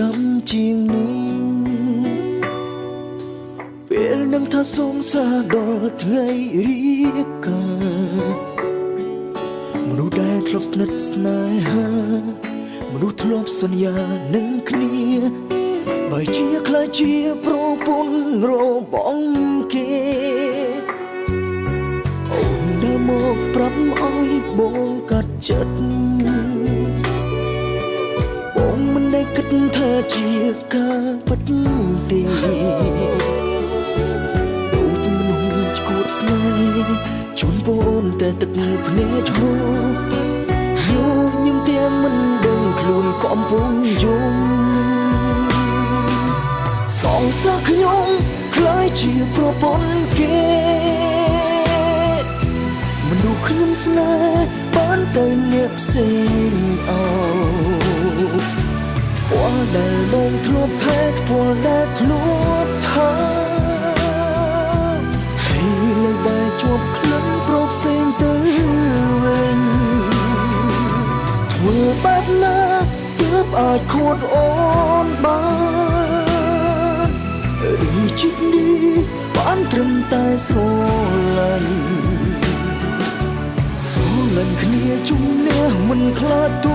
ចាំជាងនេះពេលនឹងថាសងសាដល់ថ្ងៃរៀបការមនុស្សដែលធ្លាប់ស្និទ្ធស្នេហាមនុស្សធ្លាប់សន្យានឹងគ្នាបើជាខ្លាចជាប្រពន្ធរបស់គេអូនដើរមកប្រាប់ឲ្យបងកាត់ចិត្តបងមិនได้គិតថាជាការពិតទេដូចមនុស្សឈួតស្នេហ៍ជូនបងអូនតែទឹកភ្នែកហូរយកញឹមទាំងមិនដឹងខ្លួនកំពុងយំសងសើខ្ញុំខ្លាយជាប្រពន្ធគេមនុស្សខ្ញុំស្នេហ៍បានទៅអ្នកផ្សេងអោពណ៌ដែលបងធ្លាប់ថែពណ៌ដែលធ្លាប់ថាហើយលើបែកជាប់ក្លិនប្រផ្សេងទៅវិញធ្វើបែបណាទើបអាចខួតអូនបានរីជីកនេះបានត្រឹមតែស្រឡាញ់គ្នាជំនះមិនខ្លាច